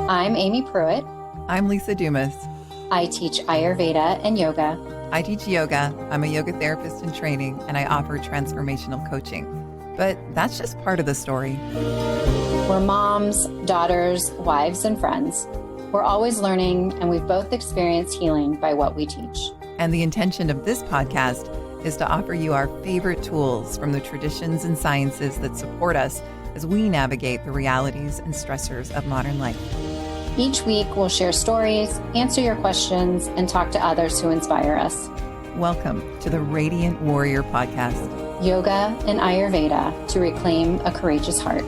I'm Amy Pruitt. I'm Lisa Dumas. I teach Ayurveda and yoga. I teach yoga. I'm a yoga therapist in training, and I offer transformational coaching. But that's just part of the story. We're moms, daughters, wives, and friends. We're always learning, and we've both experienced healing by what we teach. And the intention of this podcast is to offer you our favorite tools from the traditions and sciences that support us as we navigate the realities and stressors of modern life. Each week, we'll share stories, answer your questions, and talk to others who inspire us. Welcome to the Radiant Warrior Podcast. Yoga and Ayurveda to reclaim a courageous heart.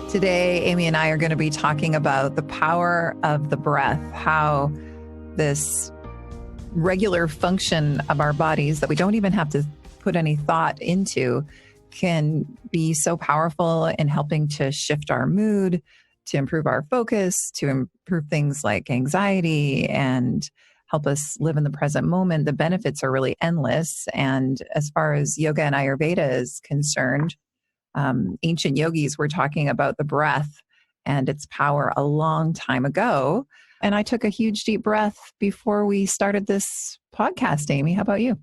Today, Amy and I are going to be talking about the power of the breath, how this regular function of our bodies that we don't even have to put any thought into can be so powerful in helping to shift our mood, to improve our focus, to improve things like anxiety and help us live in the present moment. The benefits are really endless. And as far as yoga and Ayurveda is concerned, ancient yogis were talking about the breath and its power a long time ago. And I took a huge deep breath before we started this podcast. Amy, how about you?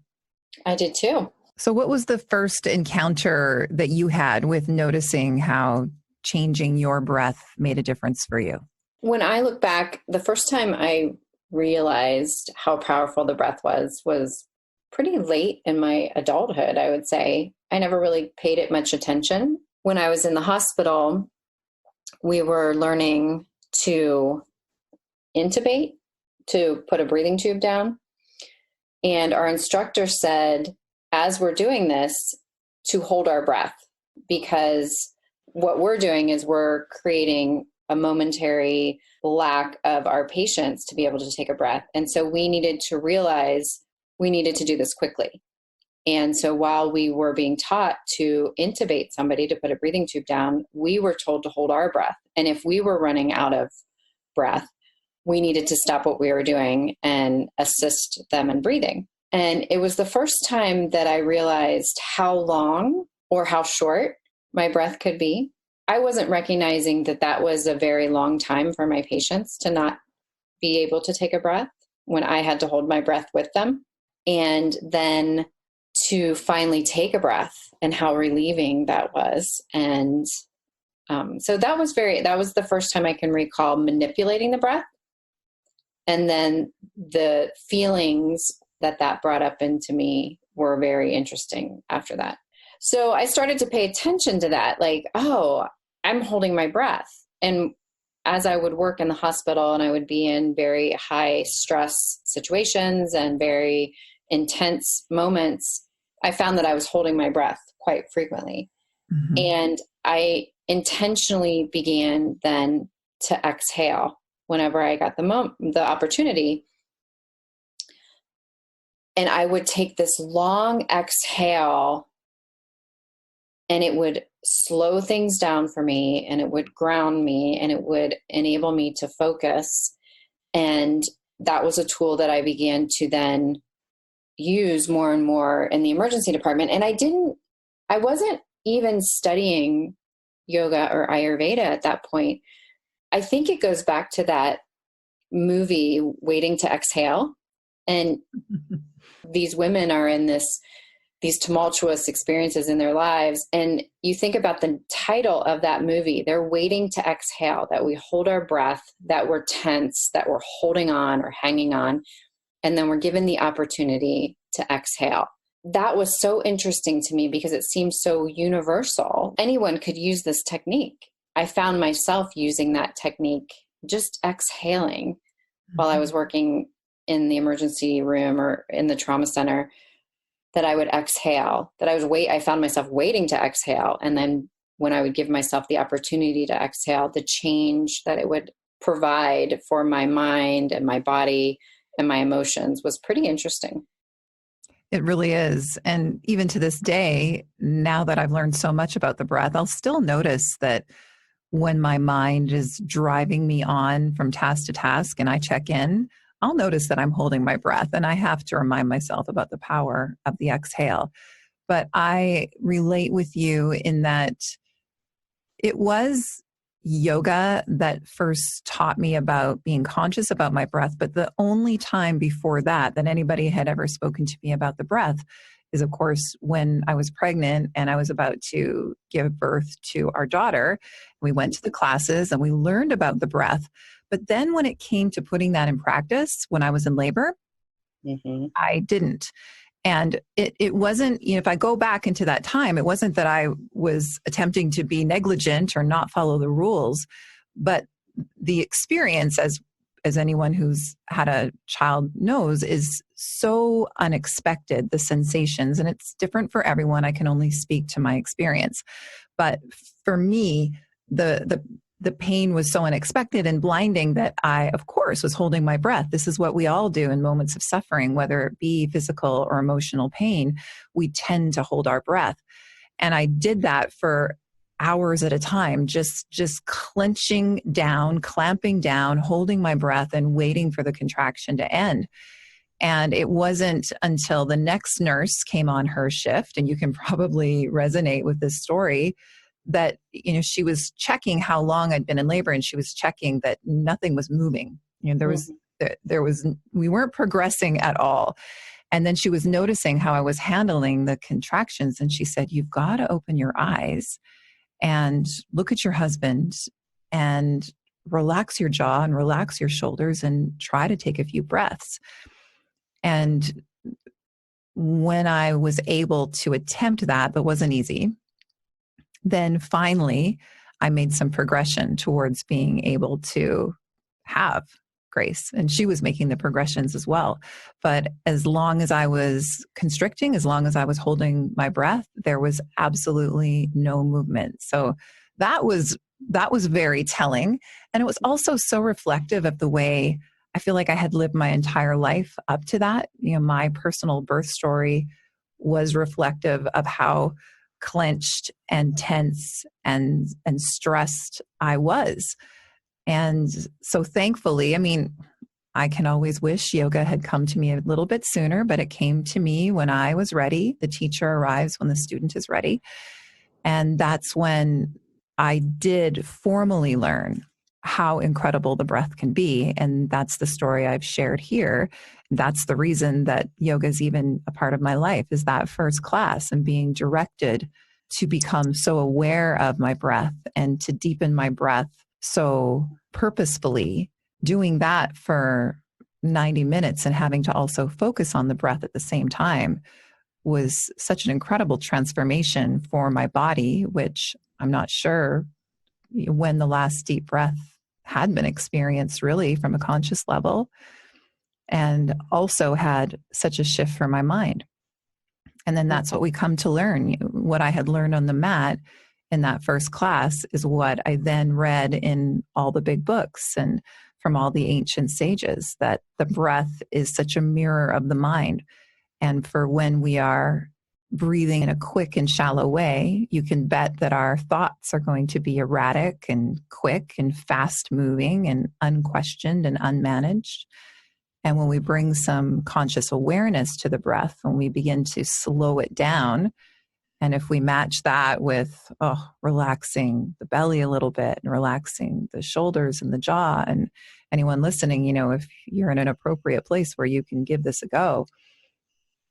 I did too. So what was the first encounter that you had with noticing how changing your breath made a difference for you? When I look back, the first time I realized how powerful the breath was pretty late in my adulthood, I would say. I never really paid it much attention. When I was in the hospital, we were learning to intubate, to put a breathing tube down. And our instructor said, as we're doing this, to hold our breath, because what we're doing is we're creating a momentary lack of our patients to be able to take a breath. And so we needed to realize we needed to do this quickly. And so while we were being taught to intubate somebody, to put a breathing tube down, we were told to hold our breath. And if we were running out of breath, we needed to stop what we were doing and assist them in breathing. And it was the first time that I realized how long or how short my breath could be. I wasn't recognizing that that was a very long time for my patients to not be able to take a breath when I had to hold my breath with them. And then to finally take a breath and how relieving that was. And so that was the first time I can recall manipulating the breath. And then the feelings that brought up into me were very interesting after that. So I started to pay attention to that, like, oh, I'm holding my breath. And as I would work in the hospital and I would be in very high stress situations and very intense moments, I found that I was holding my breath quite frequently. Mm-hmm. And I intentionally began then to exhale whenever I got the opportunity. And I would take this long exhale, and it would slow things down for me, and it would ground me, and it would enable me to focus. And that was a tool that I began to then use more and more in the emergency department. And I wasn't even studying yoga or Ayurveda at that point. I think it goes back to that movie, Waiting to Exhale. And these women are in these tumultuous experiences in their lives. And you think about the title of that movie, they're waiting to exhale, that we hold our breath, that we're tense, that we're holding on or hanging on. And then we're given the opportunity to exhale. That was so interesting to me because it seems so universal. Anyone could use this technique. I found myself using that technique, just exhaling while I was working in the emergency room or in the trauma center, that I would exhale, I found myself waiting to exhale. And then when I would give myself the opportunity to exhale, the change that it would provide for my mind and my body and my emotions was pretty interesting. It really is. And even to this day, now that I've learned so much about the breath, I'll still notice that when my mind is driving me on from task to task and I check in, I'll notice that I'm holding my breath, and I have to remind myself about the power of the exhale. But I relate with you in that it was yoga that first taught me about being conscious about my breath. But the only time before that anybody had ever spoken to me about the breath is, of course, when I was pregnant and I was about to give birth to our daughter. We went to the classes and we learned about the breath. But then when it came to putting that in practice, when I was in labor, Mm-hmm. I didn't. And it wasn't, if I go back into that time, it wasn't that I was attempting to be negligent or not follow the rules, but the experience, as anyone who's had a child knows, is so unexpected, the sensations, and it's different for everyone. I can only speak to my experience. But for me, the pain was so unexpected and blinding that I, of course, was holding my breath. This is what we all do in moments of suffering, whether it be physical or emotional pain. We tend to hold our breath. And I did that for hours at a time, just clenching down, clamping down, holding my breath and waiting for the contraction to end. And it wasn't until the next nurse came on her shift, and you can probably resonate with this story, that she was checking how long I'd been in labor, and she was checking that nothing was moving. There was we weren't progressing at all. And then she was noticing how I was handling the contractions, and she said, "You've got to open your eyes and look at your husband and relax your jaw and relax your shoulders and try to take a few breaths." And when I was able to attempt that, but wasn't easy, then finally I made some progression towards being able to have grace. And she was making the progressions as well. But as long as I was constricting, as long as I was holding my breath, there was absolutely no movement. So that was very telling. And it was also so reflective of the way I feel like I had lived my entire life up to that. My personal birth story was reflective of how clenched and tense and stressed I was. And so thankfully, I can always wish yoga had come to me a little bit sooner, but it came to me when I was ready. The teacher arrives when the student is ready. And that's when I did formally learn how incredible the breath can be. And that's the story I've shared here. That's the reason that yoga is even a part of my life, is that first class and being directed to become so aware of my breath and to deepen my breath so purposefully. Doing that for 90 minutes and having to also focus on the breath at the same time was such an incredible transformation for my body, which I'm not sure when the last deep breath had been experienced really from a conscious level, and also had such a shift for my mind. And then that's what we come to learn. What I had learned on the mat in that first class is what I then read in all the big books and from all the ancient sages, that the breath is such a mirror of the mind. And for when we are breathing in a quick and shallow way, you can bet that our thoughts are going to be erratic and quick and fast moving and unquestioned and unmanaged. And when we bring some conscious awareness to the breath, when we begin to slow it down, and if we match that with relaxing the belly a little bit and relaxing the shoulders and the jaw, and anyone listening, if you're in an appropriate place where you can give this a go,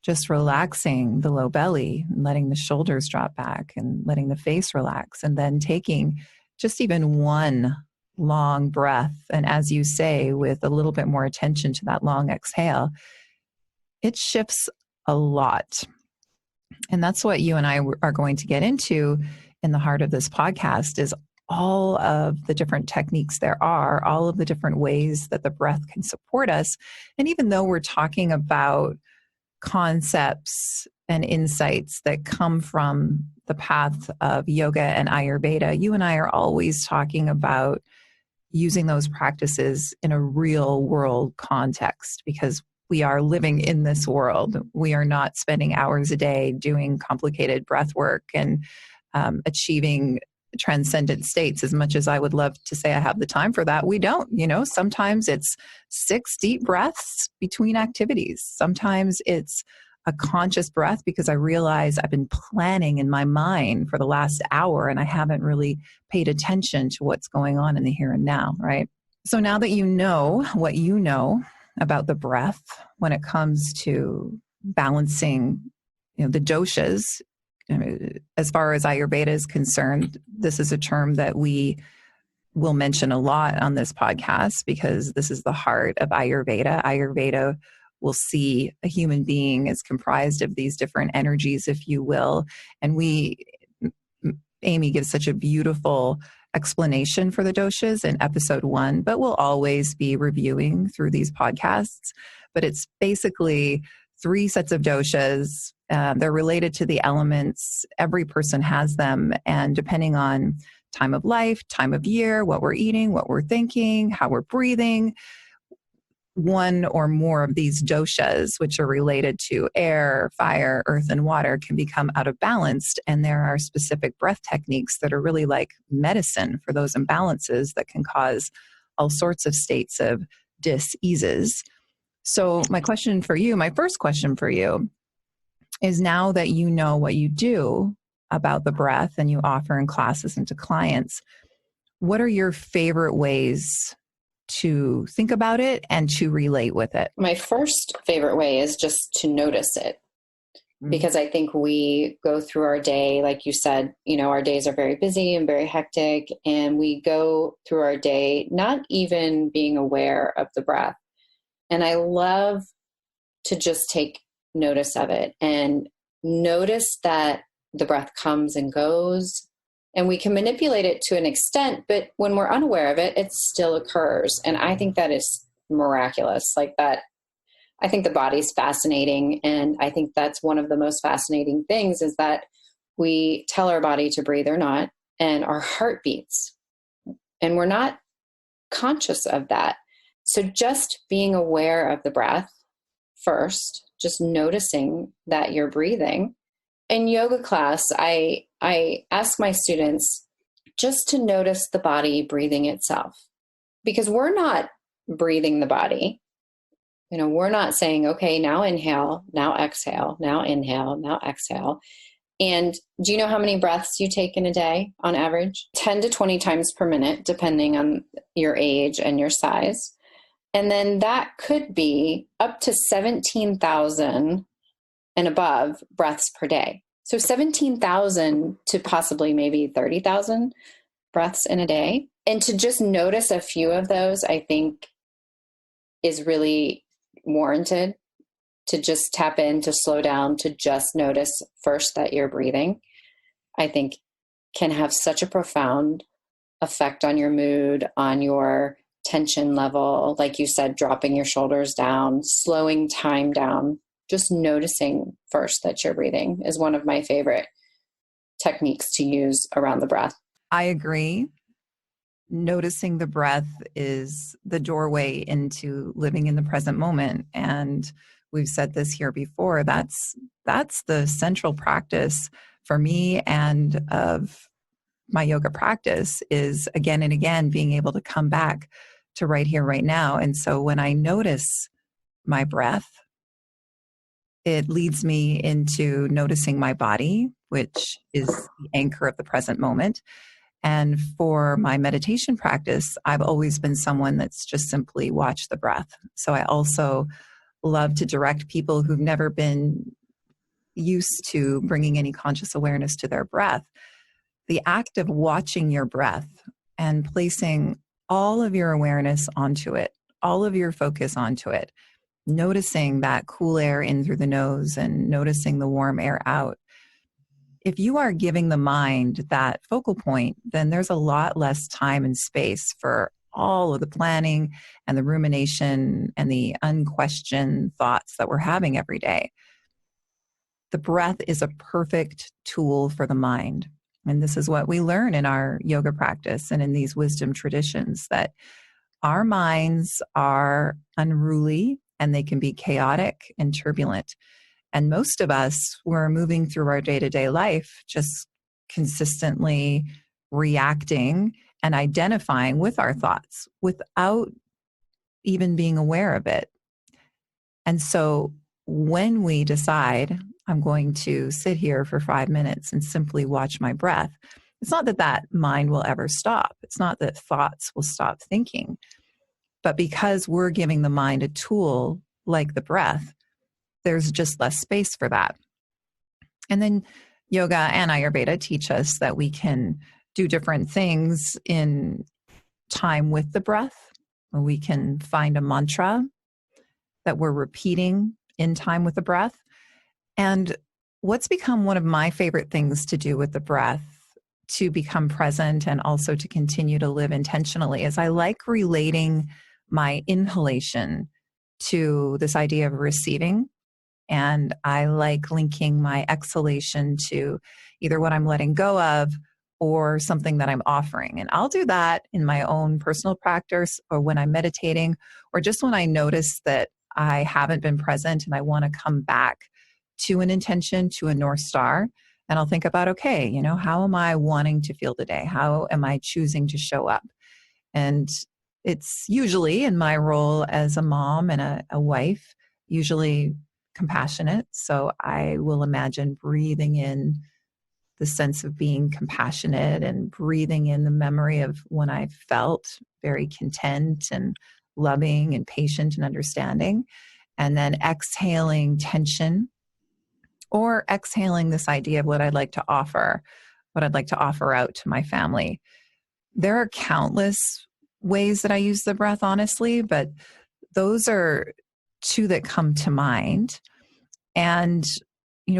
just relaxing the low belly and letting the shoulders drop back and letting the face relax, and then taking just even one long breath. And as you say, with a little bit more attention to that long exhale, it shifts a lot. And that's what you and I are going to get into in the heart of this podcast, is all of the different techniques there are, all of the different ways that the breath can support us. And even though we're talking about concepts and insights that come from the path of yoga and Ayurveda, you and I are always talking about using those practices in a real world context, because we are living in this world. We are not spending hours a day doing complicated breath work and achieving transcendent states. As much as I would love to say I have the time for that, we don't. Sometimes it's 6 deep breaths between activities. Sometimes it's a conscious breath because I realize I've been planning in my mind for the last hour and I haven't really paid attention to what's going on in the here and now, right? So now that you know what you know about the breath when it comes to balancing, the doshas, as far as Ayurveda is concerned, this is a term that we will mention a lot on this podcast because this is the heart of Ayurveda. Ayurveda will see a human being as comprised of these different energies, if you will. And Aimee gives such a beautiful explanation for the doshas in episode 1, but we'll always be reviewing through these podcasts. But it's basically 3 sets of doshas. They're related to the elements. Every person has them. And depending on time of life, time of year, what we're eating, what we're thinking, how we're breathing, one or more of these doshas, which are related to air, fire, earth, and water, can become out of balance. And there are specific breath techniques that are really like medicine for those imbalances that can cause all sorts of states of dis-eases. So my first question for you is, now that you know what you do about the breath and you offer in classes and to clients, what are your favorite ways to think about it and to relate with it? My first favorite way is just to notice it, because I think we go through our day, like you said, our days are very busy and very hectic, and we go through our day not even being aware of the breath. And I love to just take notice of it and notice that the breath comes and goes, and we can manipulate it to an extent, but when we're unaware of it, it still occurs. And I think that is miraculous. Like that, I think the body's fascinating. And I think that's one of the most fascinating things, is that we tell our body to breathe or not, and our heart beats, and we're not conscious of that. So just being aware of the breath first, just noticing that you're breathing. In yoga class, I ask my students just to notice the body breathing itself, because we're not breathing the body. We're not saying, okay, now inhale, now exhale, now inhale, now exhale. And do you know how many breaths you take in a day on average? 10 to 20 times per minute, depending on your age and your size. And then that could be up to 17,000 and above breaths per day. So 17,000 to possibly maybe 30,000 breaths in a day. And to just notice a few of those, I think, is really warranted. To just tap in, to slow down, to just notice first that you're breathing, I think can have such a profound effect on your mood, on your tension level. Like you said, dropping your shoulders down, slowing time down. Just noticing first that you're breathing is one of my favorite techniques to use around the breath. I agree. Noticing the breath is the doorway into living in the present moment. And we've said this here before. That's the central practice for me and of my yoga practice, is again and again being able to come back to right here, right now. And so when I notice my breath, it leads me into noticing my body, which is the anchor of the present moment. And for my meditation practice, I've always been someone that's just simply watched the breath. So I also love to direct people who've never been used to bringing any conscious awareness to their breath. The act of watching your breath and placing all of your awareness onto it, all of your focus onto it, noticing that cool air in through the nose and noticing the warm air out. If you are giving the mind that focal point, then there's a lot less time and space for all of the planning and the rumination and the unquestioned thoughts that we're having every day. The breath is a perfect tool for the mind. And this is what we learn in our yoga practice and in these wisdom traditions, that our minds are unruly and they can be chaotic and turbulent. And most of us, we're moving through our day-to-day life just consistently reacting and identifying with our thoughts without even being aware of it. And so when we decide I'm going to sit here for 5 minutes and simply watch my breath, it's not that that mind will ever stop. It's not that thoughts will stop thinking, but because we're giving the mind a tool like the breath, there's just less space for that. And then yoga and Ayurveda teach us that we can do different things in time with the breath. We can find a mantra that we're repeating in time with the breath. And what's become one of my favorite things to do with the breath to become present and also to continue to live intentionally is I like relating my inhalation to this idea of receiving. And I like linking my exhalation to either what I'm letting go of or something that I'm offering. And I'll do that in my own personal practice or when I'm meditating or just when I notice that I haven't been present and I want to come back to an intention, to a North Star. And I'll think about, okay, how am I wanting to feel today? How am I choosing to show up? And it's usually in my role as a mom and a wife, usually compassionate. So I will imagine breathing in the sense of being compassionate and breathing in the memory of when I felt very content and loving and patient and understanding. And then exhaling tension or exhaling this idea of what I'd like to offer out to my family. There are countless ways that I use the breath, honestly, but those are two that come to mind. And,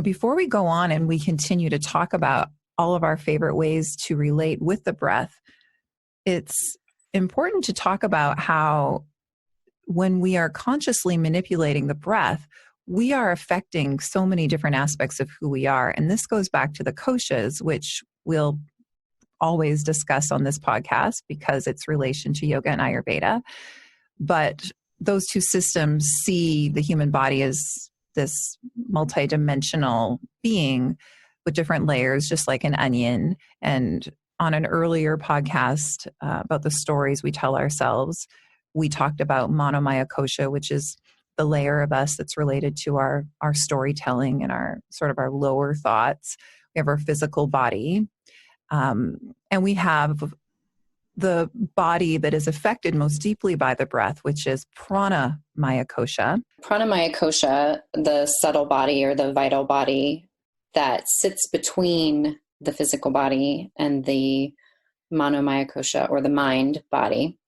before we go on and we continue to talk about all of our favorite ways to relate with the breath, it's important to talk about how when we are consciously manipulating the breath, we are affecting so many different aspects of who we are. And this goes back to the koshas, which we'll always discuss on this podcast because it's relation to yoga and Ayurveda. But those two systems see the human body as this multidimensional being with different layers, just like an onion. And on an earlier podcast about the stories we tell ourselves, we talked about Manomaya Kosha, which is the layer of us that's related to our storytelling and our sort of our lower thoughts. We have our physical body, and we have the body that is affected most deeply by the breath, which is Prana Maya Kosha. Prana Maya Kosha, the subtle body or the vital body that sits between the physical body and the Manomaya Kosha or the mind body.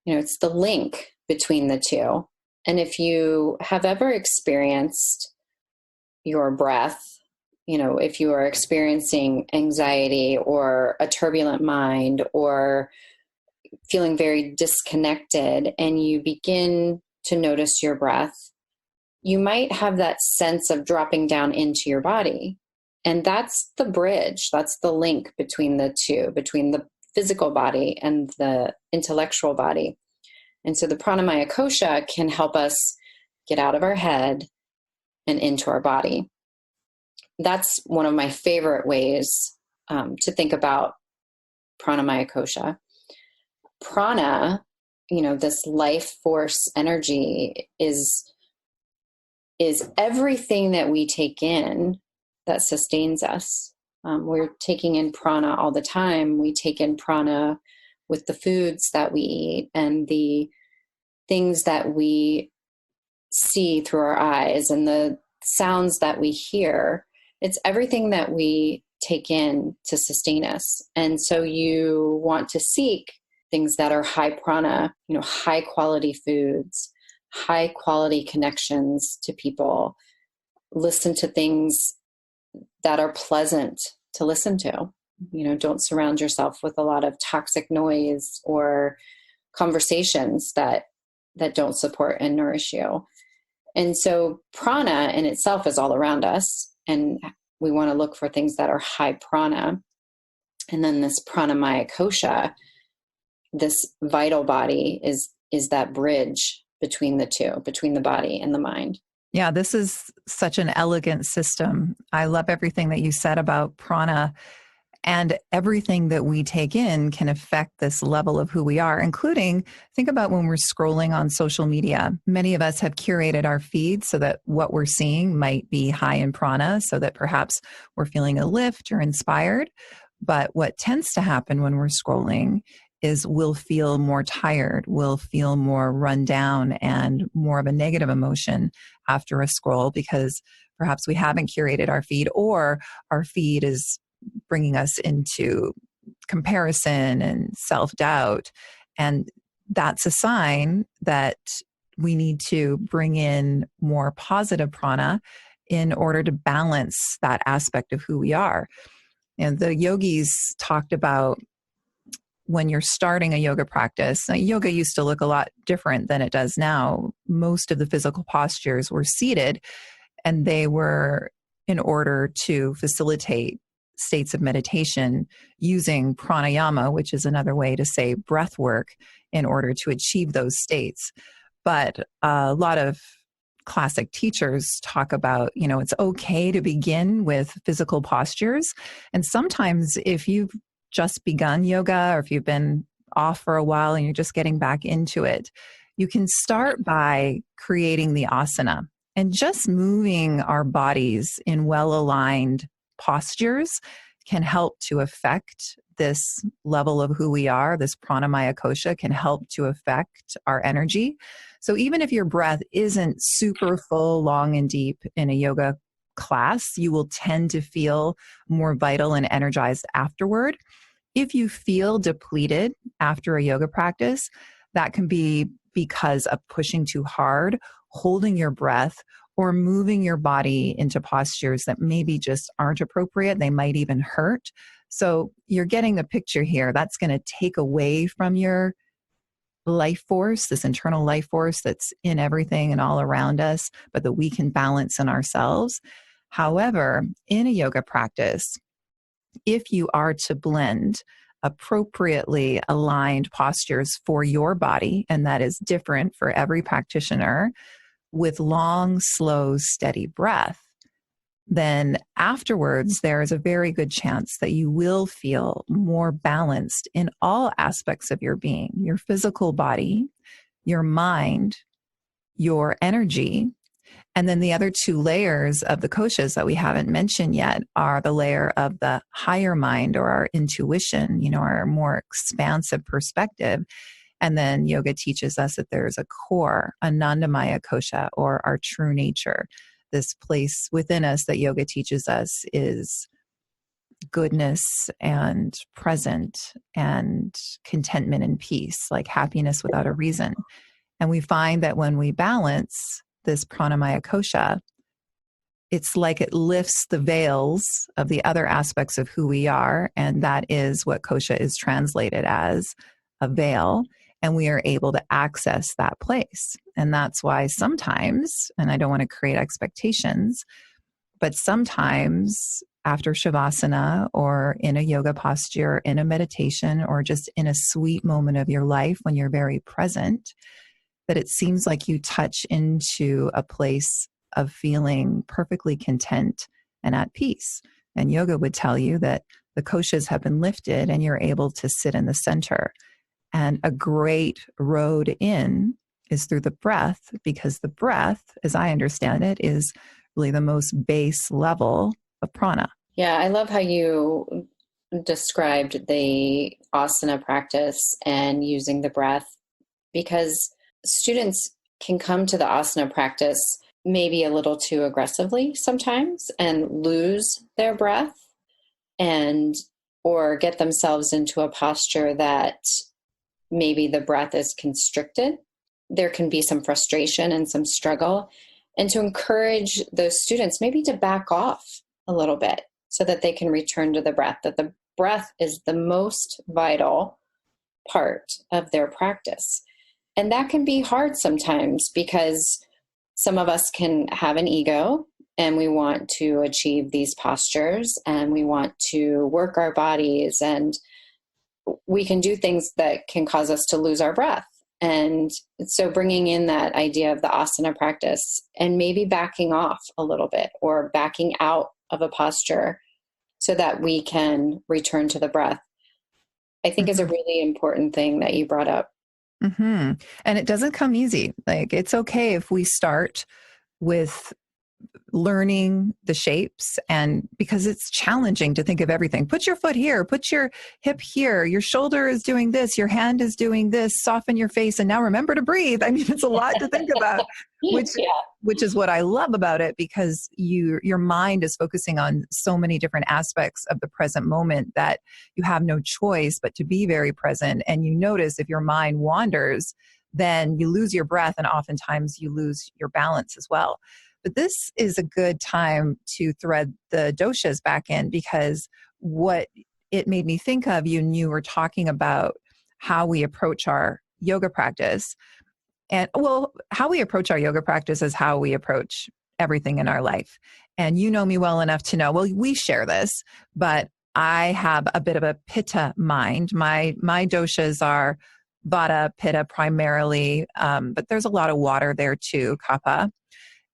It's the link between the two. And if you have ever experienced your breath, if you are experiencing anxiety or a turbulent mind or feeling very disconnected and you begin to notice your breath, you might have that sense of dropping down into your body. And that's the bridge. That's the link between the two, between the physical body and the intellectual body. And so the Pranamaya Kosha can help us get out of our head and into our body. That's one of my favorite ways to think about Pranamaya Kosha. Prana, this life force energy is everything that we take in that sustains us. We're taking in prana all the time. We take in prana with the foods that we eat and the things that we see through our eyes and the sounds that we hear. It's everything that we take in to sustain us. And so you want to seek things that are high prana, high quality foods, high quality connections to people. Listen to things that are pleasant to listen to. Don't surround yourself with a lot of toxic noise or conversations that don't support and nourish you. And so prana in itself is all around us, and we want to look for things that are high prana. And then this pranamaya kosha, this vital body, is that bridge between the two, between the body and the mind. Yeah, this is such an elegant system. I love everything that you said about prana. And everything that we take in can affect this level of who we are, including think about when we're scrolling on social media. Many of us have curated our feed so that what we're seeing might be high in prana, so that perhaps we're feeling a lift or inspired. But what tends to happen when we're scrolling is we'll feel more tired, we'll feel more run down and more of a negative emotion after a scroll because perhaps we haven't curated our feed, or our feed is bringing us into comparison and self-doubt. And that's a sign that we need to bring in more positive prana in order to balance that aspect of who we are. And the yogis talked about when you're starting a yoga practice. Now, yoga used to look a lot different than it does now. Most of the physical postures were seated, and they were in order to facilitate states of meditation using pranayama, which is another way to say breath work, in order to achieve those states. But a lot of classic teachers talk about, it's okay to begin with physical postures. And sometimes if you've just begun yoga, or if you've been off for a while and you're just getting back into it, you can start by creating the asana and just moving our bodies in well-aligned postures can help to affect this level of who we are. This pranamaya kosha can help to affect our energy. So even if your breath isn't super full, long, and deep in a yoga class, you will tend to feel more vital and energized afterward. If you feel depleted after a yoga practice, that can be because of pushing too hard, holding your breath, or moving your body into postures that maybe just aren't appropriate. They might even hurt. So you're getting the picture here. That's going to take away from your life force, this internal life force that's in everything and all around us, but that we can balance in ourselves. However, in a yoga practice, if you are to blend appropriately aligned postures for your body, and that is different for every practitioner, with long, slow, steady breath, then afterwards, there is a very good chance that you will feel more balanced in all aspects of your being, your physical body, your mind, your energy. And then the other two layers of the koshas that we haven't mentioned yet are the layer of the higher mind, or our intuition, our more expansive perspective. And then yoga teaches us that there's a core, Anandamaya kosha, or our true nature. This place within us that yoga teaches us is goodness and present and contentment and peace, like happiness without a reason. And we find that when we balance this pranamaya kosha, it's like it lifts the veils of the other aspects of who we are. And that is what kosha is translated as, a veil. And we are able to access that place. And that's why sometimes, and I don't want to create expectations, but sometimes after shavasana, or in a yoga posture, in a meditation, or just in a sweet moment of your life when you're very present, that it seems like you touch into a place of feeling perfectly content and at peace. And yoga would tell you that the koshas have been lifted and you're able to sit in the center. And a great road in is through the breath, because the breath, as I understand it, is really the most base level of prana. Yeah, I love how you described the asana practice and using the breath, because students can come to the asana practice maybe a little too aggressively sometimes and lose their breath, or get themselves into a posture that maybe the breath is constricted. There can be some frustration and some struggle, and to encourage those students maybe to back off a little bit so that they can return to the breath, that the breath is the most vital part of their practice. And that can be hard sometimes, because some of us can have an ego and we want to achieve these postures and we want to work our bodies, and we can do things that can cause us to lose our breath. And so bringing in that idea of the asana practice and maybe backing off a little bit, or backing out of a posture so that we can return to the breath, I think is a Mhm. really important thing that you brought up. Mhm. And it doesn't come easy. Like, it's okay if we start with learning the shapes, and because it's challenging to think of everything. Put your foot here, put your hip here, your shoulder is doing this, your hand is doing this, soften your face, and now remember to breathe. I mean, it's a lot to think about, which Yeah. which is what I love about it, because your mind is focusing on so many different aspects of the present moment that you have no choice but to be very present. And you notice if your mind wanders, then you lose your breath, and oftentimes you lose your balance as well. But this is a good time to thread the doshas back in, because what it made me think of, you were talking about how we approach our yoga practice. And well, how we approach our yoga practice is how we approach everything in our life. And you know me well enough to know, well, we share this, but I have a bit of a pitta mind. My doshas are vata, pitta primarily, but there's a lot of water there too, kapha.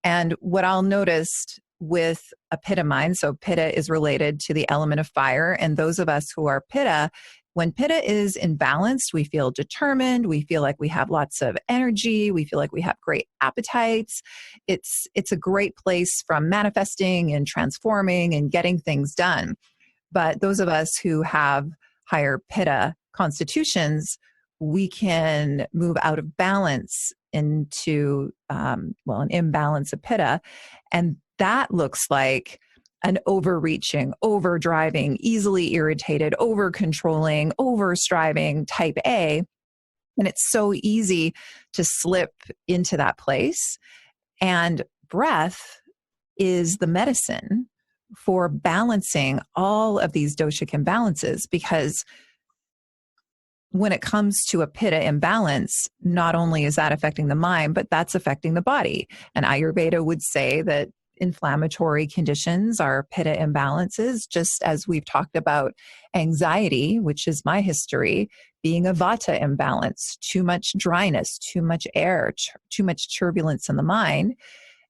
And what I'll notice with a pitta mind, so pitta is related to the element of fire. And those of us who are pitta, when pitta is imbalanced, we feel determined. We feel like we have lots of energy. We feel like we have great appetites. It's a great place from manifesting and transforming and getting things done. But those of us who have higher pitta constitutions, we can move out of balance into, an imbalance of pitta. And that looks like an overreaching, overdriving, easily irritated, over controlling, over striving type A. And it's so easy to slip into that place. And breath is the medicine for balancing all of these doshic imbalances, because when it comes to a pitta imbalance, not only is that affecting the mind, but that's affecting the body. And Ayurveda would say that inflammatory conditions are pitta imbalances, just as we've talked about anxiety, which is my history, being a vata imbalance, too much dryness, too much air, too much turbulence in the mind.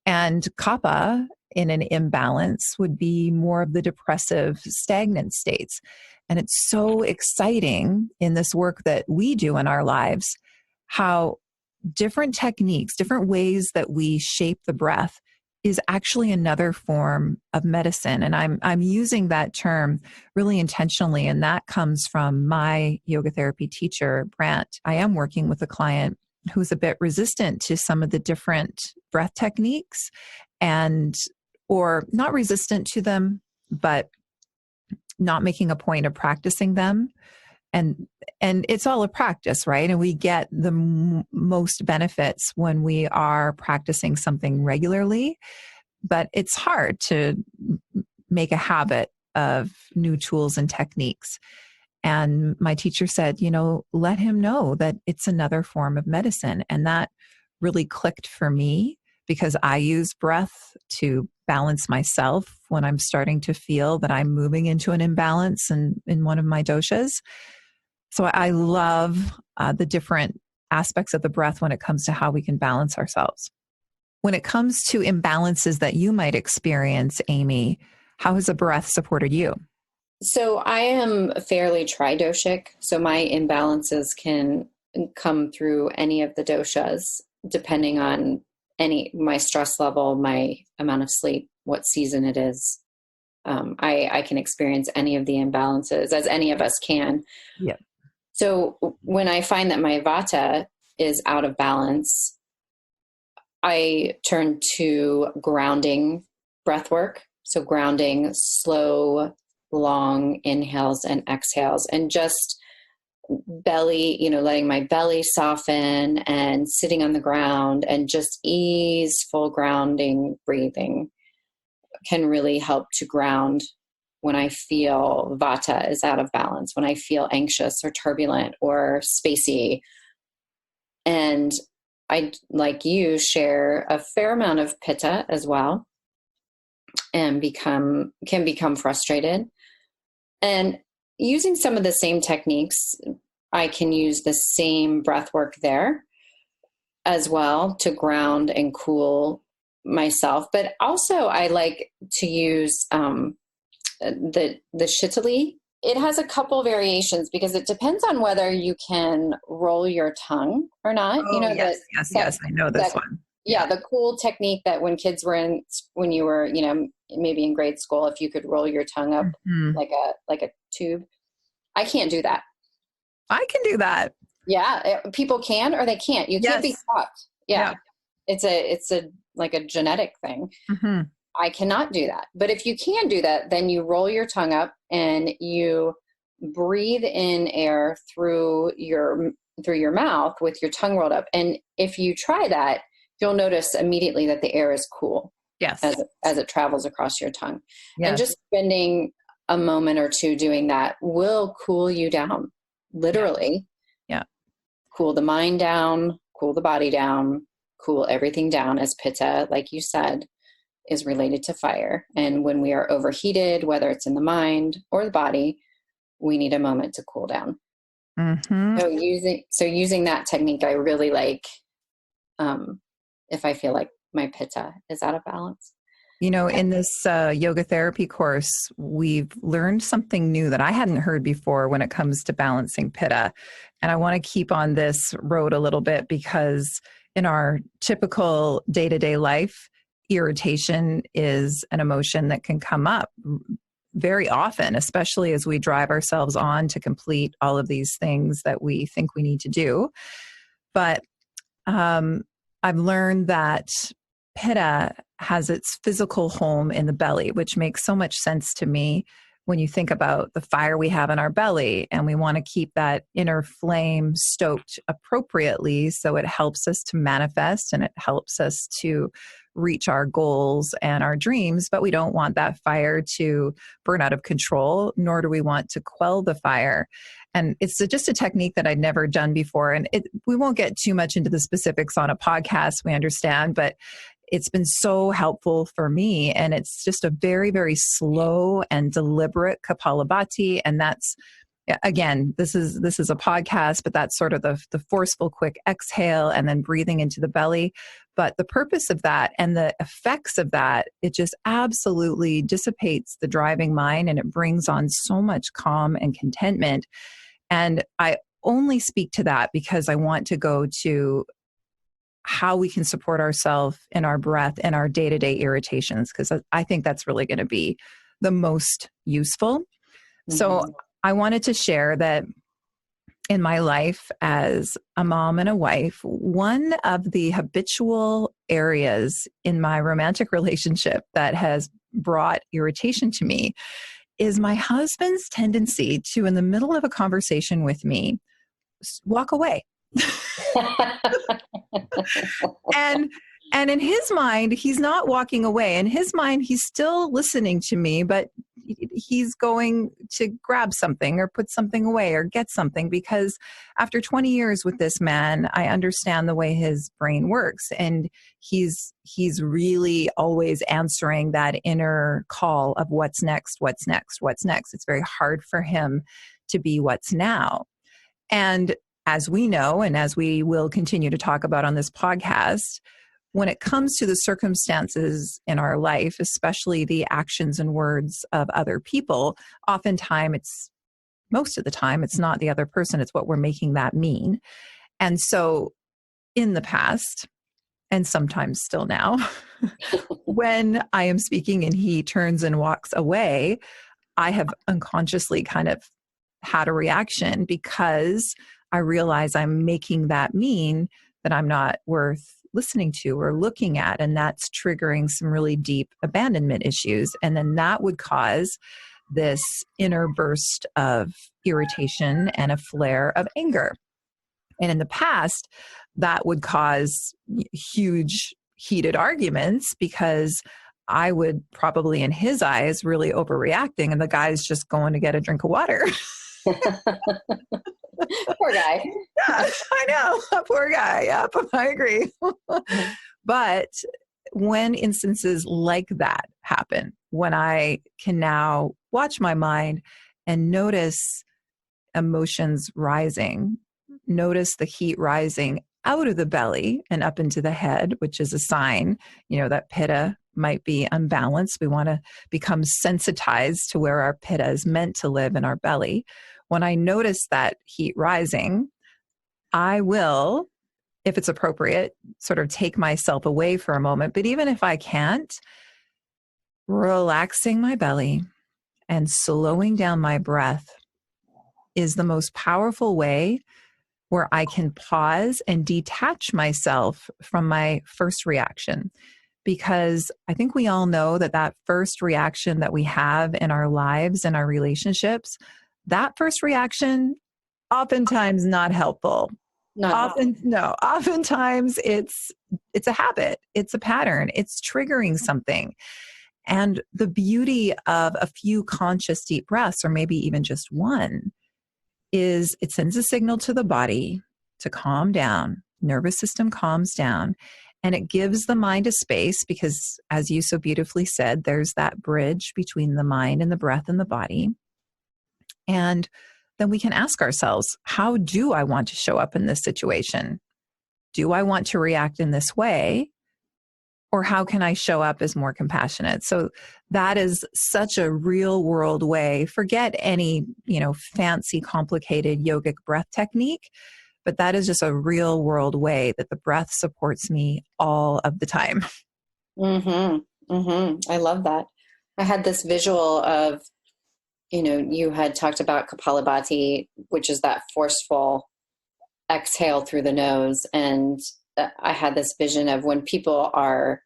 And kapha in an imbalance would be more of the depressive, stagnant states. And it's so exciting in this work that we do in our lives, how different techniques, different ways that we shape the breath is actually another form of medicine. And I'm using that term really intentionally. And that comes from my yoga therapy teacher, Brant. I am working with a client who's a bit resistant to some of the different breath techniques, and or not resistant to them, but not making a point of practicing them. And it's all a practice, right? And we get the most benefits when we are practicing something regularly, but it's hard to make a habit of new tools and techniques. And my teacher said, let him know that it's another form of medicine. And that really clicked for me, because I use breath to balance myself when I'm starting to feel that I'm moving into an imbalance in one of my doshas. So I love the different aspects of the breath when it comes to how we can balance ourselves. When it comes to imbalances that you might experience, Aimee, how has the breath supported you? So I am fairly tridoshic. So my imbalances can come through any of the doshas, depending on my stress level, my amount of sleep, what season it is. I can experience any of the imbalances, as any of us can. Yeah. So when I find that my vata is out of balance, I turn to grounding breath work. So grounding, slow, long inhales and exhales, and just belly, letting my belly soften and sitting on the ground, and just easeful grounding breathing can really help to ground when I feel vata is out of balance, when I feel anxious or turbulent or spacey. And I, like you, share a fair amount of pitta as well, and can become frustrated. And using some of the same techniques, I can use the same breath work there as well to ground and cool myself. But also I like to use the shitali, it has a couple variations because it depends on whether you can roll your tongue or not. You Oh, know, yes, yes, yes. I know this that, one. yeah, Yeah. the cool technique that when kids were when you were, maybe in grade school, if you could roll your tongue up Mhm. like a tube. I can't do that. I can do that. Yeah, people can or they can't. You can't be Yes. taught. Yeah. Yeah, it's a like a genetic thing. Hmm. I cannot do that. But if you can do that, then you roll your tongue up and you breathe in air through your mouth with your tongue rolled up. And if you try that, you'll notice immediately that the air is cool Yes. as it travels across your tongue. And Yes. just spending a moment or two doing that will cool you down, Yeah. literally. Yeah. Cool the mind down, cool the body down, cool everything down, as Pitta, like you said, is related to fire. And when we are overheated, whether it's in the mind or the body, we need a moment to cool down. Hmm. So using that technique, I really like, if I feel like my Pitta is out of balance. In this yoga therapy course, we've learned something new that I hadn't heard before when it comes to balancing pitta. And I want to keep on this road a little bit because in our typical day to day life, irritation is an emotion that can come up very often, especially as we drive ourselves on to complete all of these things that we think we need to do. But um, I've learned that Pitta has its physical home in the belly, which makes so much sense to me when you think about the fire we have in our belly and we want to keep that inner flame stoked appropriately so it helps us to manifest and it helps us to reach our goals and our dreams, but we don't want that fire to burn out of control, nor do we want to quell the fire. And it's just a technique that I'd never done before. And we won't get too much into the specifics on a podcast, we understand, but it's been so helpful for me. And it's just a very, very slow and deliberate Kapalabhati. And that's, again, this is a podcast, but that's sort of the forceful, quick exhale and then breathing into the belly. But the purpose of that and the effects of that, it just absolutely dissipates the driving mind and it brings on so much calm and contentment. And I only speak to that because I want to go to how we can support ourselves in our breath and our day-to-day irritations, because I think that's really going to be the most useful. So Mm-hmm. I wanted to share that in my life as a mom and a wife, one of the habitual areas in my romantic relationship that has brought irritation to me is my husband's tendency to, in the middle of a conversation with me, walk away. and and in his mind, he's not walking away. In his mind, he's still listening to me, but he's going to grab something or put something away or get something, because after 20 years with this man, I understand the way his brain works. And he's really always answering that inner call of what's next, what's next, what's next. It's very hard for him to be what's now. And as we know, and as we will continue to talk about on this podcast, when it comes to the circumstances in our life, especially the actions and words of other people, most of the time, it's not the other person, it's what we're making that mean. And so in the past, and sometimes still now, when I am speaking and he turns and walks away, I have unconsciously kind of had a reaction because I realize I'm making that mean that I'm not worth listening to or looking at. And that's triggering some really deep abandonment issues. And then that would cause this inner burst of irritation and a flare of anger. And in the past, that would cause huge heated arguments because I would probably, in his eyes, really overreacting, and the guy's just going to get a drink of water. Poor guy. Yeah, I know. Poor guy. Yeah, I agree. But when instances like that happen, when I can now watch my mind and notice emotions rising, notice the heat rising out of the belly and up into the head, which is a sign, that Pitta might be unbalanced. We want to become sensitized to where our pitta is meant to live in our belly. When I notice that heat rising, I will, if it's appropriate, sort of take myself away for a moment. But even if I can't, relaxing my belly and slowing down my breath is the most powerful way where I can pause and detach myself from my first reaction. Because I think we all know that that first reaction that we have in our lives and our relationships, that first reaction, oftentimes not helpful. Oftentimes it's a habit, it's a pattern, it's triggering something. And the beauty of a few conscious deep breaths, or maybe even just one, is it sends a signal to the body to calm down. Nervous system calms down, and it gives the mind a space because, as you so beautifully said, there's that bridge between the mind and the breath and the body. And then we can ask ourselves, how do I want to show up in this situation? Do I want to react in this way? Or how can I show up as more compassionate? So that is such a real world way. Forget any, fancy, complicated yogic breath technique, but that is just a real world way that the breath supports me all of the time. Mm-hmm. Mm-hmm. I love that. I had this visual of, you had talked about Kapalabhati, which is that forceful exhale through the nose. And I had this vision of when people are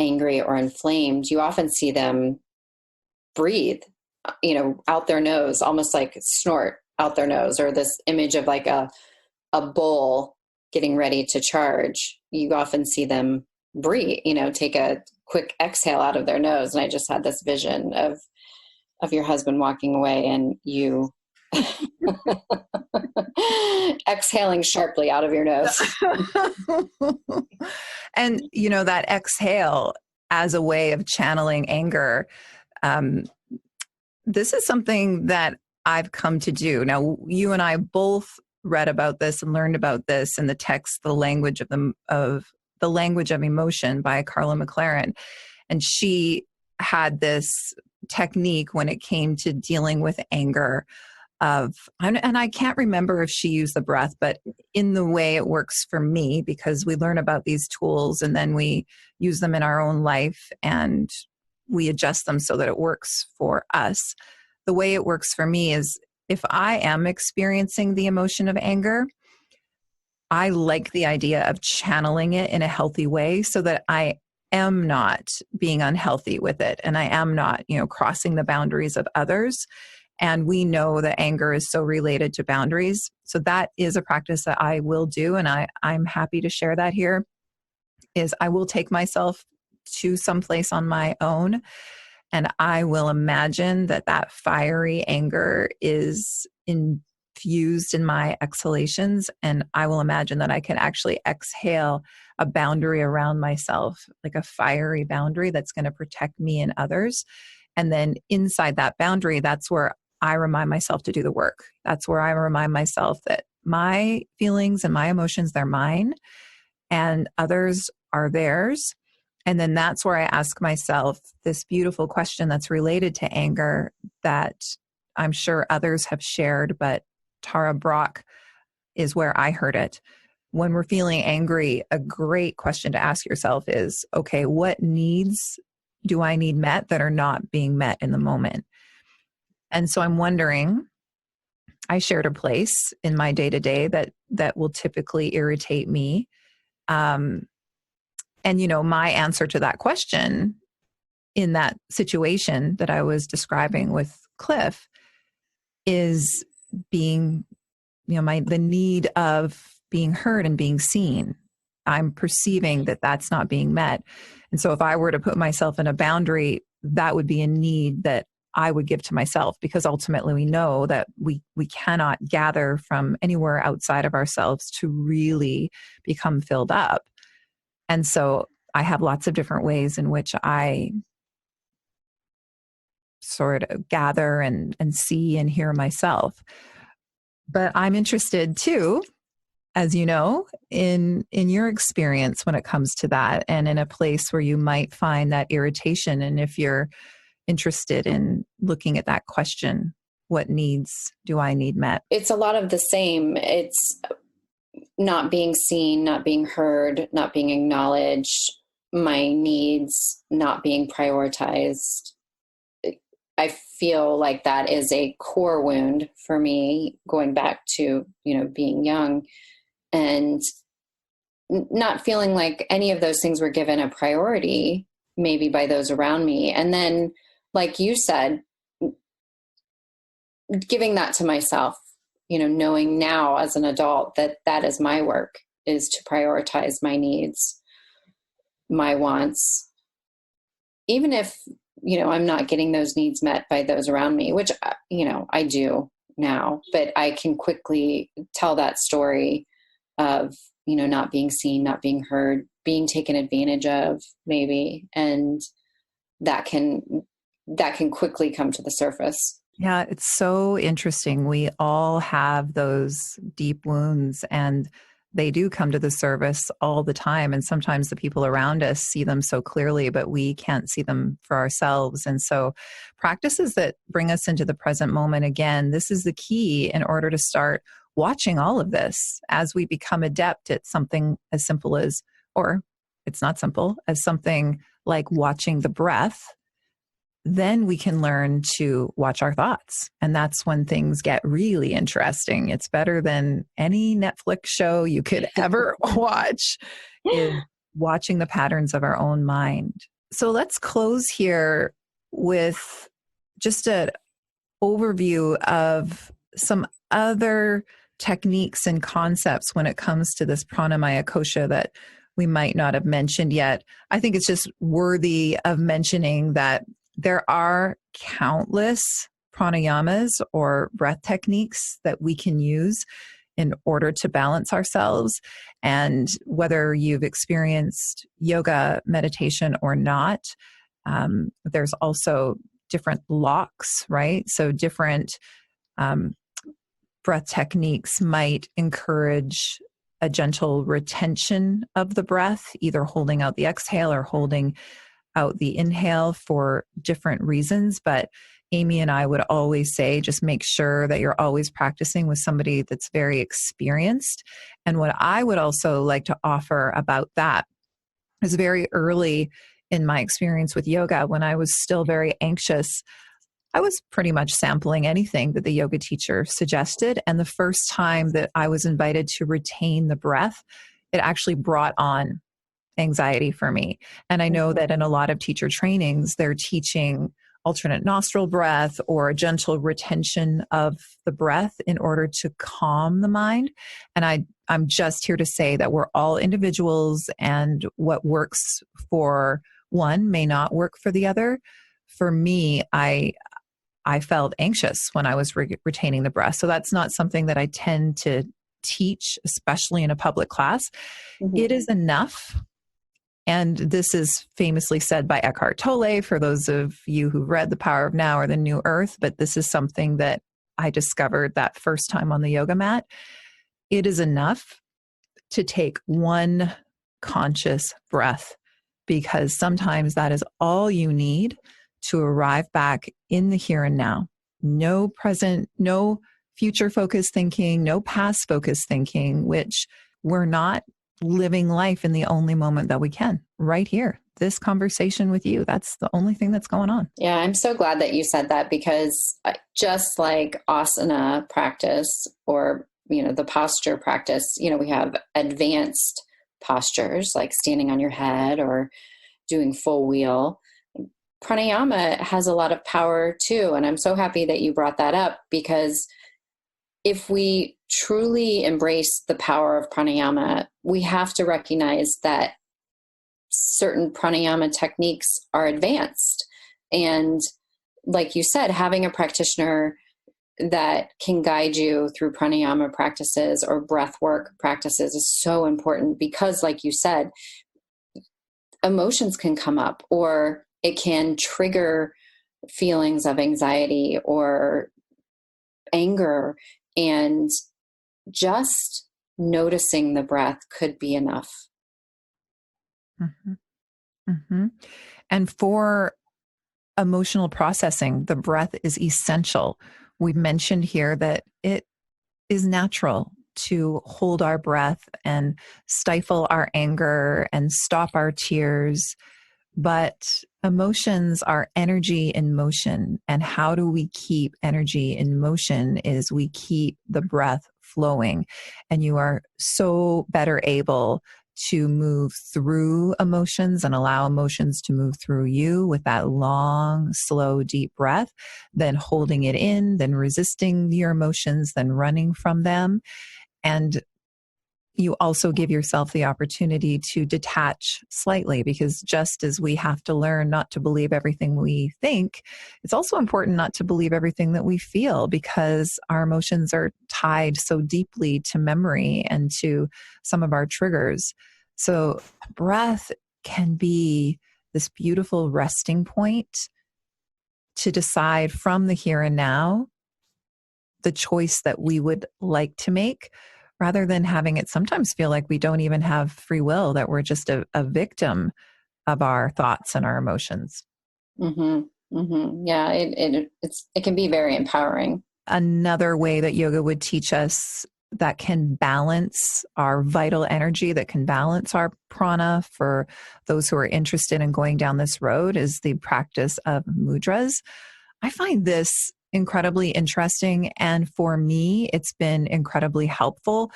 angry or inflamed, you often see them breathe, out their nose, almost like snort out their nose, or this image of like a bull getting ready to charge. You often see them breathe, take a quick exhale out of their nose. And I just had this vision of your husband walking away and you exhaling sharply out of your nose. And, that exhale as a way of channeling anger, this is something that I've come to do. Now, you and I both read about this and learned about this in the text, The Language of Emotion by Carla McLaren. And she had this technique when it came to dealing with anger and I can't remember if she used the breath, but in the way it works for me, because we learn about these tools and then we use them in our own life and we adjust them so that it works for us. The way it works for me is if I am experiencing the emotion of anger, I like the idea of channeling it in a healthy way so that I am not being unhealthy with it and I am not, crossing the boundaries of others. And we know that anger is so related to boundaries. So that is a practice that I will do. And I'm happy to share that here, is I will take myself to someplace on my own and I will imagine that fiery anger is infused in my exhalations. And I will imagine that I can actually exhale a boundary around myself, like a fiery boundary that's going to protect me and others. And then inside that boundary, that's where I remind myself to do the work. That's where I remind myself that my feelings and my emotions, they're mine and others are theirs. And then that's where I ask myself this beautiful question that's related to anger that I'm sure others have shared, but Tara Brach is where I heard it. When we're feeling angry, a great question to ask yourself is, okay, what needs do I need met that are not being met in the moment? And so I'm wondering, I shared a place in my day-to-day that will typically irritate me. And, my answer to that question in that situation that I was describing with Cliff is being, the need of being heard and being seen. I'm perceiving that that's not being met. And so if I were to put myself in a boundary, that would be a need that I would give to myself, because ultimately we know that we cannot gather from anywhere outside of ourselves to really become filled up. And so I have lots of different ways in which I sort of gather and see and hear myself. But I'm interested too, as you know, in your experience when it comes to that, and in a place where you might find that irritation. And if you're interested in looking at that question, what needs do I need met? It's a lot of the same. It's not being seen, not being heard, not being acknowledged, my needs not being prioritized. I feel like that is a core wound for me, going back to, being young, and not feeling like any of those things were given a priority, maybe by those around me. And then, like you said, giving that to myself, knowing now as an adult that that is my work, is to prioritize my needs, my wants, even if, I'm not getting those needs met by those around me, which, I do now, but I can quickly tell that story of, not being seen, not being heard, being taken advantage of maybe. And that can quickly come to the surface. Yeah, it's so interesting. We all have those deep wounds, and they do come to the surface all the time. And sometimes the people around us see them so clearly, but we can't see them for ourselves. And so practices that bring us into the present moment, again, this is the key in order to start watching all of this as we become adept at something as simple as, or it's not simple, as something like watching the breath. Then we can learn to watch our thoughts. And that's when things get really interesting. It's better than any Netflix show you could ever watch, is watching the patterns of our own mind. So let's close here with just an overview of some other techniques and concepts when it comes to this pranamaya kosha that we might not have mentioned yet. I think it's just worthy of mentioning that there are countless pranayamas or breath techniques that we can use in order to balance ourselves. And whether you've experienced yoga meditation or not, there's also different locks, right? So different breath techniques might encourage a gentle retention of the breath, either holding out the exhale or holding out the inhale for different reasons. But Aimee and I would always say, just make sure that you're always practicing with somebody that's very experienced. And what I would also like to offer about that is, very early in my experience with yoga, when I was still very anxious, I was pretty much sampling anything that the yoga teacher suggested. And the first time that I was invited to retain the breath, it actually brought on anxiety for me. And I know that in a lot of teacher trainings, they're teaching alternate nostril breath or a gentle retention of the breath in order to calm the mind. And I'm just here to say that we're all individuals, and what works for one may not work for the other. For me, I felt anxious when I was retaining the breath. So that's not something that I tend to teach, especially in a public class. Mm-hmm. It is enough. And this is famously said by Eckhart Tolle, for those of you who read The Power of Now or The New Earth, but this is something that I discovered that first time on the yoga mat. It is enough to take one conscious breath, because sometimes that is all you need to arrive back in the here and now. No present, no future focused thinking, no past focused thinking, which we're not living life in the only moment that we can, right here. This conversation with you, that's the only thing that's going on. Yeah, I'm so glad that you said that, because just like asana practice, or, the posture practice, we have advanced postures like standing on your head or doing full wheel. Pranayama has a lot of power too. And I'm so happy that you brought that up, because if we truly embrace the power of pranayama, we have to recognize that certain pranayama techniques are advanced. And like you said, having a practitioner that can guide you through pranayama practices or breath work practices is so important, because like you said, emotions can come up, or it can trigger feelings of anxiety or anger. And just noticing the breath could be enough. Mm-hmm. Mm-hmm. And for emotional processing, the breath is essential. We've mentioned here that it is natural to hold our breath and stifle our anger and stop our tears. But emotions are energy in motion. And how do we keep energy in motion is we keep the breath flowing. And you are so better able to move through emotions and allow emotions to move through you with that long, slow, deep breath than holding it in, than resisting your emotions, than running from them. And you also give yourself the opportunity to detach slightly, because just as we have to learn not to believe everything we think, it's also important not to believe everything that we feel, because our emotions are tied so deeply to memory and to some of our triggers. So breath can be this beautiful resting point to decide from the here and now the choice that we would like to make, rather than having it sometimes feel like we don't even have free will, that we're just a victim of our thoughts and our emotions. Mm-hmm. Mm-hmm. Yeah, it can be very empowering. Another way that yoga would teach us that can balance our vital energy, that can balance our prana, for those who are interested in going down this road, is the practice of mudras. I find this incredibly interesting. And for me, it's been incredibly helpful.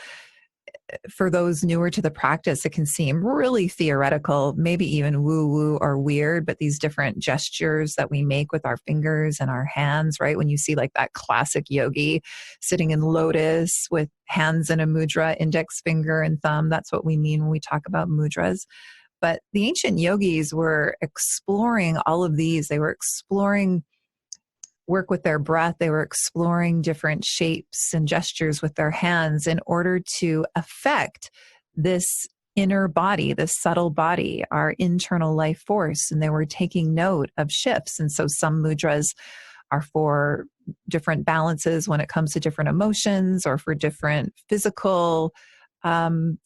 For those newer to the practice, it can seem really theoretical, maybe even woo woo or weird, but these different gestures that we make with our fingers and our hands, right? When you see like that classic yogi sitting in lotus with hands in a mudra, index finger and thumb, that's what we mean when we talk about mudras. But the ancient yogis were exploring all of these. They were exploring work with their breath. They were exploring different shapes and gestures with their hands in order to affect this inner body, this subtle body, our internal life force. And they were taking note of shifts. And so some mudras are for different balances when it comes to different emotions or for different physical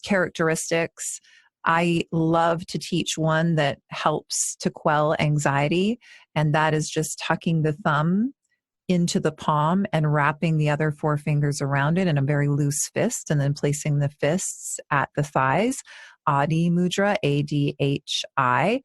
characteristics. I love to teach one that helps to quell anxiety, and that is just tucking the thumb into the palm and wrapping the other four fingers around it in a very loose fist, and then placing the fists at the thighs. Adi Mudra, ADHI.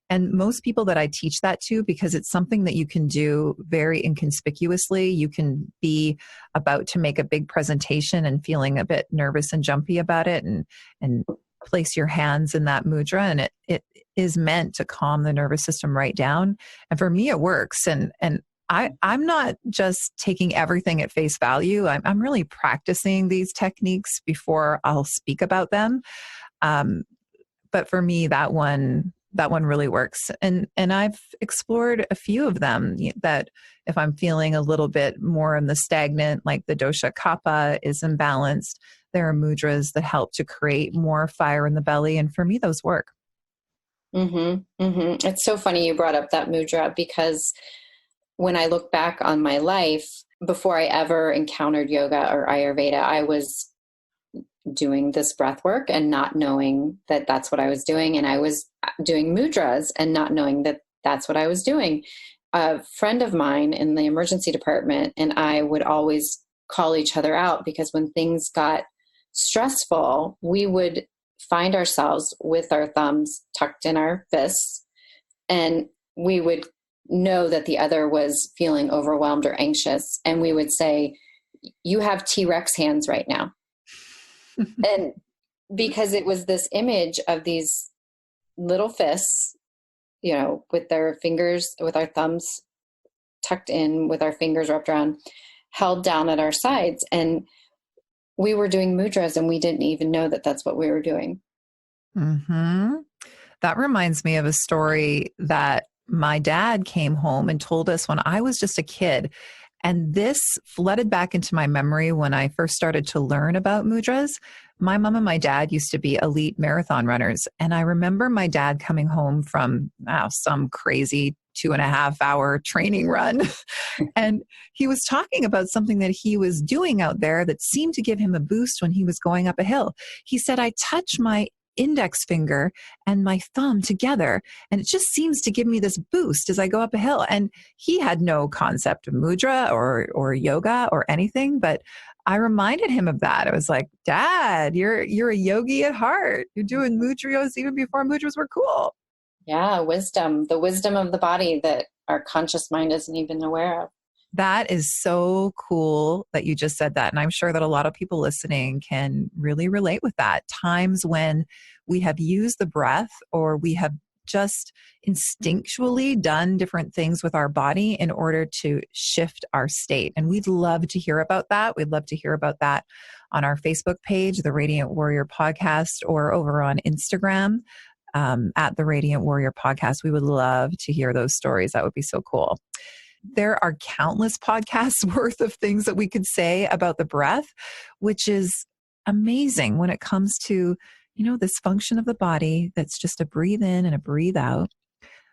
And most people that I teach that to, because it's something that you can do very inconspicuously. You can be about to make a big presentation and feeling a bit nervous and jumpy about it, and place your hands in that mudra, and it is meant to calm the nervous system right down. And for me, it works. And I'm not just taking everything at face value. I'm really practicing these techniques before I'll speak about them. But for me, that one really works. And I've explored a few of them that if I'm feeling a little bit more in the stagnant, like the dosha kapha is imbalanced, there are mudras that help to create more fire in the belly. And for me, those work. Mm-hmm. Mm-hmm. It's so funny you brought up that mudra, because when I look back on my life, before I ever encountered yoga or Ayurveda, I was doing this breath work and not knowing that that's what I was doing. And I was doing mudras and not knowing that that's what I was doing. A friend of mine in the emergency department and I would always call each other out, because when things got stressful, we would find ourselves with our thumbs tucked in our fists, and we would know that the other was feeling overwhelmed or anxious. And we would say, "You have T-Rex hands right now." And because it was this image of these little fists, with their fingers, with our thumbs tucked in, with our fingers wrapped around, held down at our sides. And we were doing mudras and we didn't even know that that's what we were doing. Mm-hmm. That reminds me of a story that my dad came home and told us when I was just a kid. And this flooded back into my memory when I first started to learn about mudras. My mom and my dad used to be elite marathon runners. And I remember my dad coming home from some crazy 2.5 hour training run. And he was talking about something that he was doing out there that seemed to give him a boost when he was going up a hill. He said, I touch my index finger and my thumb together, and it just seems to give me this boost as I go up a hill. And he had no concept of mudra or yoga or anything, but I reminded him of that. I was like, Dad, you're a yogi at heart. You're doing mudras even before mudras were cool. Yeah, wisdom, the wisdom of the body that our conscious mind isn't even aware of. That is so cool that you just said that. And I'm sure that a lot of people listening can really relate with that. Times when we have used the breath or we have just instinctually done different things with our body in order to shift our state. And we'd love to hear about that. We'd love to hear about that on our Facebook page, the Radiant Warrior Podcast, or over on Instagram at the Radiant Warrior Podcast. We would love to hear those stories. That would be so cool. There are countless podcasts worth of things that we could say about the breath, which is amazing when it comes to, this function of the body that's just a breathe in and a breathe out.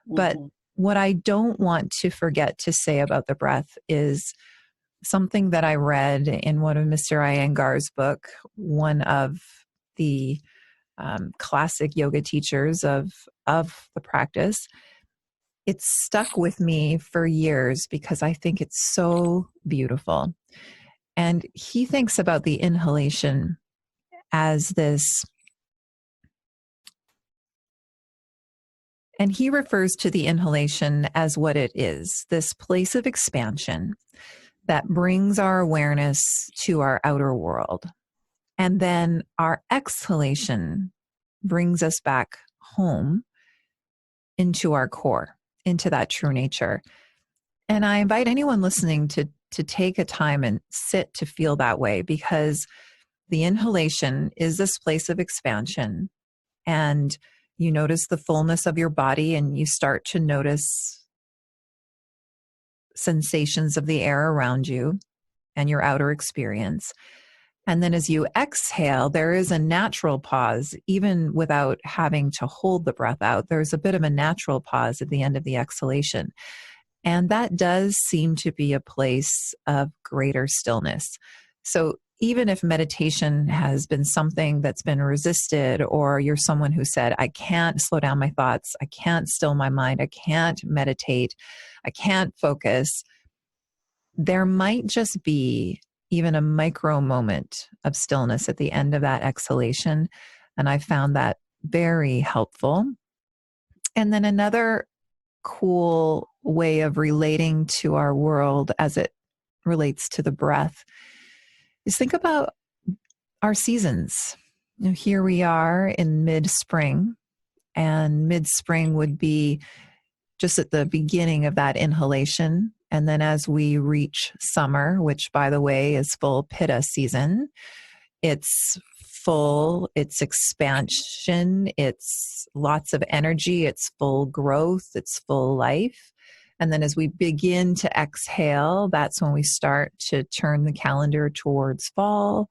But what I don't want to forget to say about the breath is something that I read in one of Mr. Iyengar's book, one of the classic yoga teachers of the practice. It's stuck with me for years because I think it's so beautiful. And he thinks about the inhalation as this, and he refers to the inhalation as what it is, this place of expansion that brings our awareness to our outer world. And then our exhalation brings us back home into our core, into that true nature. And I invite anyone listening to take a time and sit to feel that way, because the inhalation is this place of expansion, and you notice the fullness of your body and you start to notice sensations of the air around you and your outer experience. And then as you exhale, there is a natural pause, even without having to hold the breath out. There's a bit of a natural pause at the end of the exhalation. And that does seem to be a place of greater stillness. So even if meditation has been something that's been resisted, or you're someone who said, I can't slow down my thoughts, I can't still my mind, I can't meditate, I can't focus, there might just be even a micro moment of stillness at the end of that exhalation. And I found that very helpful. And then another cool way of relating to our world as it relates to the breath is think about our seasons. Here we are in mid-spring, and mid-spring would be just at the beginning of that inhalation. And then as we reach summer, which by the way is full Pitta season, it's full, it's expansion, it's lots of energy, it's full growth, it's full life. And then as we begin to exhale, that's when we start to turn the calendar towards fall.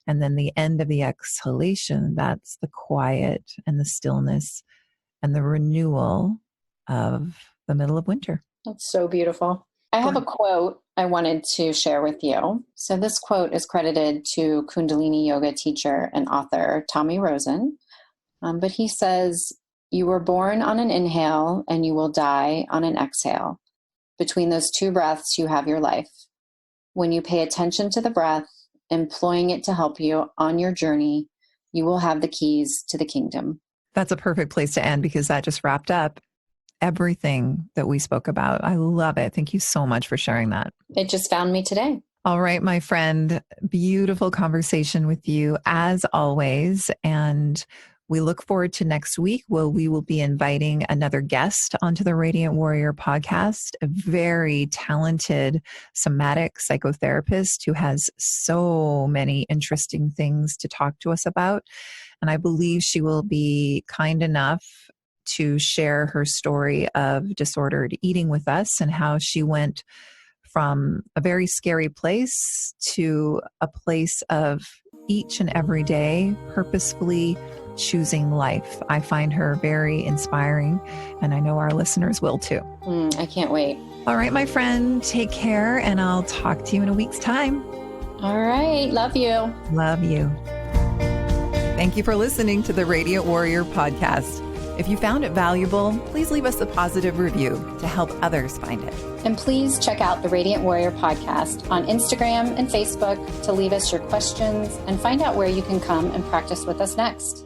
And then the end of the exhalation, that's the quiet and the stillness and the renewal of the middle of winter. That's so beautiful. I have a quote I wanted to share with you. So this quote is credited to Kundalini yoga teacher and author Tommy Rosen. But he says, you were born on an inhale and you will die on an exhale. Between those two breaths, you have your life. When you pay attention to the breath, employing it to help you on your journey, you will have the keys to the kingdom. That's a perfect place to end, because that just wrapped up everything that we spoke about. I love it. Thank you so much for sharing that. It just found me today. All right, my friend, beautiful conversation with you as always. And we look forward to next week, where we will be inviting another guest onto the Radiant Warrior podcast, a very talented somatic psychotherapist who has so many interesting things to talk to us about. And I believe she will be kind enough to share her story of disordered eating with us, and how she went from a very scary place to a place of each and every day purposefully choosing life. I find her very inspiring, and I know our listeners will too. I can't wait. All right, my friend, take care, and I'll talk to you in a week's time. All right. Love you. Love you. Thank you for listening to the Radiant Warrior podcast. If you found it valuable, please leave us a positive review to help others find it. And please check out the Radiant Warrior podcast on Instagram and Facebook to leave us your questions and find out where you can come and practice with us next.